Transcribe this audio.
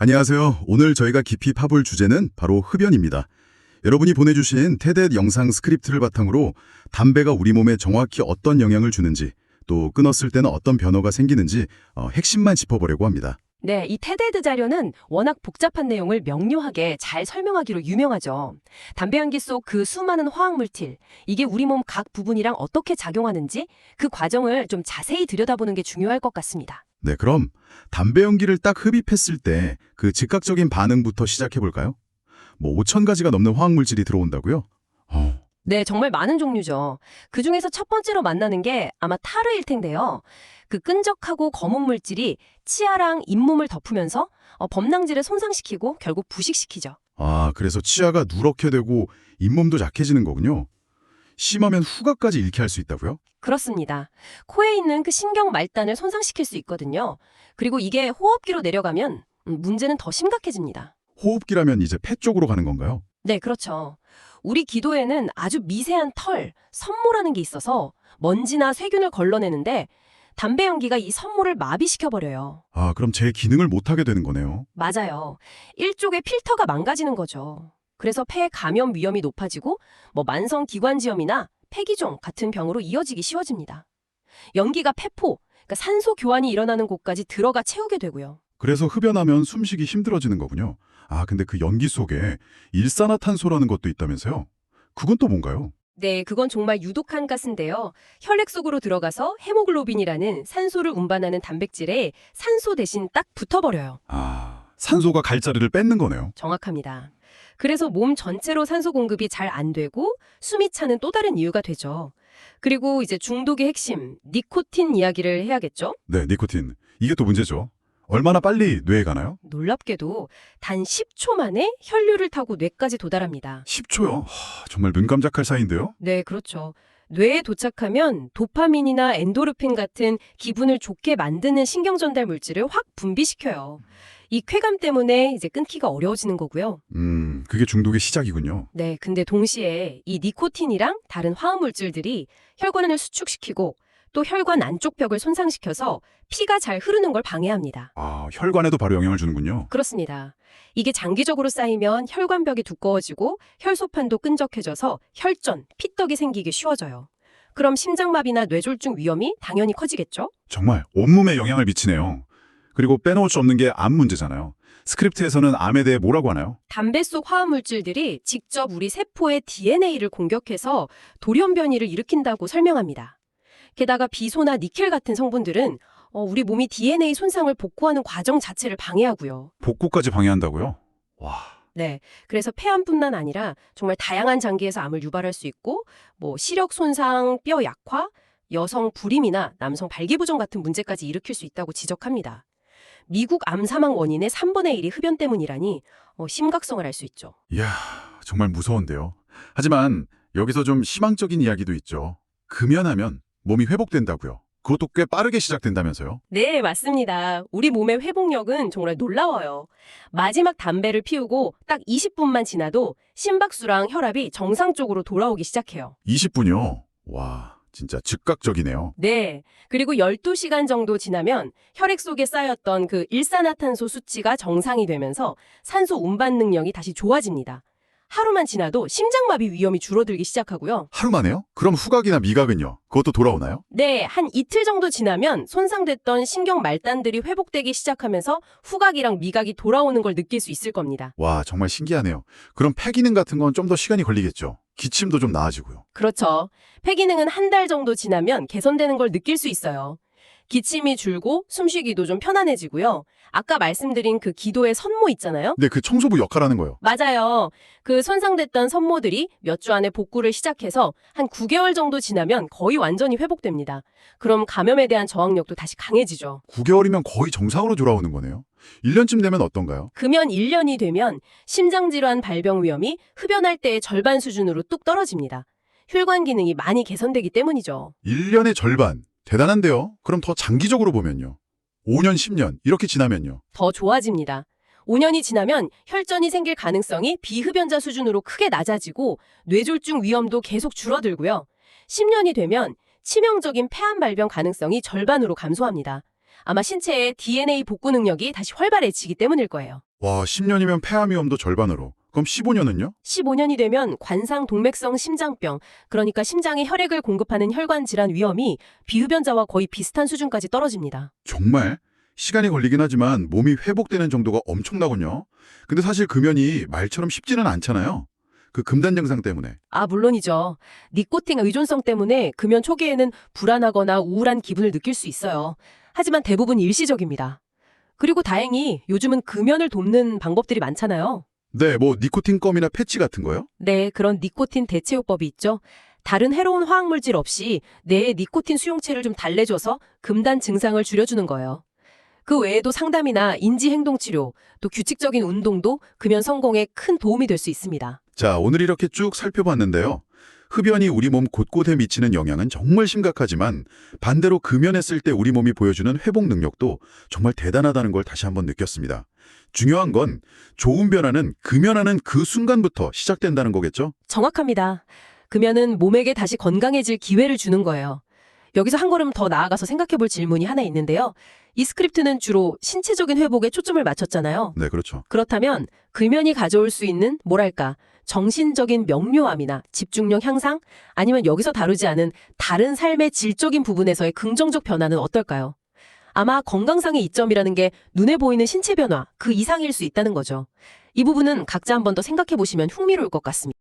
안녕하세요. 오늘 저희가 깊이 파볼 주제는 바로 흡연입니다. 여러분이 보내주신 테드 영상 스크립트를 바탕으로 담배가 우리 몸에 정확히 어떤 영향을 주는지, 또 끊었을 때는 어떤 변화가 생기는지 핵심만 짚어보려고 합니다. 네, 이 테드 자료는 워낙 복잡한 내용을 명료하게 잘 설명하기로 유명하죠. 담배 연기 속 그 수많은 화학물질, 이게 우리 몸 각 부분이랑 어떻게 작용하는지 그 과정을 좀 자세히 들여다보는 게 중요할 것 같습니다. 네, 그럼 담배 연기를 딱 흡입했을 때 그 즉각적인 반응부터 시작해볼까요? 5천 가지가 넘는 화학물질이 들어온다고요? 네, 정말 많은 종류죠. 그중에서 첫 번째로 만나는 게 아마 타르일 텐데요. 그 끈적하고 검은 물질이 치아랑 잇몸을 덮으면서 범랑질을 손상시키고 결국 부식시키죠. 그래서 치아가 누렇게 되고 잇몸도 약해지는 거군요. 심하면 후각까지 잃게 할 수 있다고요? 그렇습니다. 코에 있는 그 신경 말단을 손상시킬 수 있거든요. 그리고 이게 호흡기로 내려가면 문제는 더 심각해집니다. 호흡기라면 이제 폐 쪽으로 가는 건가요? 네, 그렇죠. 우리 기도에는 아주 미세한 털, 섬모라는 게 있어서 먼지나 세균을 걸러내는데 담배 연기가 이 섬모를 마비시켜버려요. 그럼 제 기능을 못하게 되는 거네요. 맞아요. 일종의 필터가 망가지는 거죠. 그래서 폐 감염 위험이 높아지고 만성 기관지염이나 폐기종 같은 병으로 이어지기 쉬워집니다. 연기가 폐포, 그러니까 산소 교환이 일어나는 곳까지 들어가 채우게 되고요. 그래서 흡연하면 숨쉬기 힘들어지는 거군요. 근데 그 연기 속에 일산화탄소라는 것도 있다면서요? 그건 또 뭔가요? 네, 그건 정말 유독한 가스인데요. 혈액 속으로 들어가서 헤모글로빈이라는 산소를 운반하는 단백질에 산소 대신 딱 붙어버려요. 산소가 갈자리를 뺏는 거네요. 정확합니다. 그래서 몸 전체로 산소 공급이 잘 안 되고 숨이 차는 또 다른 이유가 되죠. 그리고 이제 중독의 핵심, 니코틴 이야기를 해야겠죠? 네, 니코틴. 이게 또 문제죠. 얼마나 빨리 뇌에 가나요? 놀랍게도 단 10초 만에 혈류를 타고 뇌까지 도달합니다. 10초요? 정말 눈 깜짝할 사이인데요? 네, 그렇죠. 뇌에 도착하면 도파민이나 엔도르핀 같은 기분을 좋게 만드는 신경전달 물질을 확 분비시켜요. 이 쾌감 때문에 이제 끊기가 어려워지는 거고요. 그게 중독의 시작이군요. 네, 근데 동시에 이 니코틴이랑 다른 화학물질들이 혈관을 수축시키고 또 혈관 안쪽 벽을 손상시켜서 피가 잘 흐르는 걸 방해합니다. 혈관에도 바로 영향을 주는군요. 그렇습니다. 이게 장기적으로 쌓이면 혈관벽이 두꺼워지고 혈소판도 끈적해져서 혈전, 피떡이 생기기 쉬워져요. 그럼 심장마비나 뇌졸중 위험이 당연히 커지겠죠? 정말 온몸에 영향을 미치네요. 그리고 빼놓을 수 없는 게 암 문제잖아요. 스크립트에서는 암에 대해 뭐라고 하나요? 담배 속 화학물질들이 직접 우리 세포의 DNA를 공격해서 돌연 변이를 일으킨다고 설명합니다. 게다가 비소나 니켈 같은 성분들은 우리 몸이 DNA 손상을 복구하는 과정 자체를 방해하고요. 복구까지 방해한다고요? 와. 네, 그래서 폐암뿐만 아니라 정말 다양한 장기에서 암을 유발할 수 있고 시력 손상, 뼈 약화, 여성 불임이나 남성 발기부전 같은 문제까지 일으킬 수 있다고 지적합니다. 미국 암 사망 원인의 3분의 1이 흡연 때문이라니 심각성을 알 수 있죠. 이야, 정말 무서운데요. 하지만 여기서 좀 희망적인 이야기도 있죠. 금연하면 몸이 회복된다고요. 그것도 꽤 빠르게 시작된다면서요? 네, 맞습니다. 우리 몸의 회복력은 정말 놀라워요. 마지막 담배를 피우고 딱 20분만 지나도 심박수랑 혈압이 정상적으로 돌아오기 시작해요. 20분이요? 와, 진짜 즉각적이네요. 네, 그리고 12시간 정도 지나면 혈액 속에 쌓였던 그 일산화탄소 수치가 정상이 되면서 산소 운반 능력이 다시 좋아집니다. 하루만 지나도 심장마비 위험이 줄어들기 시작하고요. 하루 만에요? 그럼 후각이나 미각은요? 그것도 돌아오나요? 네, 한 이틀 정도 지나면 손상됐던 신경 말단들이 회복되기 시작하면서 후각이랑 미각이 돌아오는 걸 느낄 수 있을 겁니다. 와, 정말 신기하네요. 그럼 폐기능 같은 건 좀 더 시간이 걸리겠죠? 기침도 좀 나아지고요. 그렇죠. 폐기능은 한 달 정도 지나면 개선되는 걸 느낄 수 있어요. 기침이 줄고 숨쉬기도 좀 편안해지고요. 아까 말씀드린 그 기도의 선모 있잖아요. 근데 그 청소부 역할하는 거요. 맞아요. 그 손상됐던 선모들이 몇 주 안에 복구를 시작해서 한 9개월 정도 지나면 거의 완전히 회복됩니다. 그럼 감염에 대한 저항력도 다시 강해지죠. 9개월이면 거의 정상으로 돌아오는 거네요. 1년쯤 되면 어떤가요? 금연 1년이 되면 심장질환 발병 위험이 흡연할 때의 절반 수준으로 뚝 떨어집니다. 혈관 기능이 많이 개선되기 때문이죠. 1년의 절반. 대단한데요? 그럼 더 장기적으로 보면요. 5년, 10년 이렇게 지나면요. 더 좋아집니다. 5년이 지나면 혈전이 생길 가능성이 비흡연자 수준으로 크게 낮아지고 뇌졸중 위험도 계속 줄어들고요. 10년이 되면 치명적인 폐암 발병 가능성이 절반으로 감소합니다. 아마 신체의 DNA 복구 능력이 다시 활발해지기 때문일 거예요. 와, 10년이면 폐암 위험도 절반으로. 그럼 15년은요? 15년이 되면 관상 동맥성 심장병, 그러니까 심장에 혈액을 공급하는 혈관 질환 위험이 비흡연자와 거의 비슷한 수준까지 떨어집니다. 정말? 시간이 걸리긴 하지만 몸이 회복되는 정도가 엄청나군요. 근데 사실 금연이 말처럼 쉽지는 않잖아요. 그 금단 증상 때문에. 아, 물론이죠. 니코틴 의존성 때문에 금연 초기에는 불안하거나 우울한 기분을 느낄 수 있어요. 하지만 대부분 일시적입니다. 그리고 다행히 요즘은 금연을 돕는 방법들이 많잖아요. 네, 뭐 니코틴 껌이나 패치 같은 거요? 네, 그런 니코틴 대체요법이 있죠. 다른 해로운 화학물질 없이 뇌의 니코틴 수용체를 좀 달래줘서 금단 증상을 줄여주는 거예요. 그 외에도 상담이나 인지행동치료, 또 규칙적인 운동도 금연 성공에 큰 도움이 될 수 있습니다. 자, 오늘 이렇게 쭉 살펴봤는데요. 흡연이 우리 몸 곳곳에 미치는 영향은 정말 심각하지만 반대로 금연했을 때 우리 몸이 보여주는 회복 능력도 정말 대단하다는 걸 다시 한번 느꼈습니다. 중요한 건 좋은 변화는 금연하는 그 순간부터 시작된다는 거겠죠? 정확합니다. 금연은 몸에게 다시 건강해질 기회를 주는 거예요. 여기서 한 걸음 더 나아가서 생각해 볼 질문이 하나 있는데요. 이 스크립트는 주로 신체적인 회복에 초점을 맞췄잖아요. 네, 그렇죠. 그렇다면 금연이 가져올 수 있는 뭐랄까 정신적인 명료함이나 집중력 향상 아니면 여기서 다루지 않은 다른 삶의 질적인 부분에서의 긍정적 변화는 어떨까요? 아마 건강상의 이점이라는 게 눈에 보이는 신체 변화 그 이상일 수 있다는 거죠. 이 부분은 각자 한 번 더 생각해 보시면 흥미로울 것 같습니다.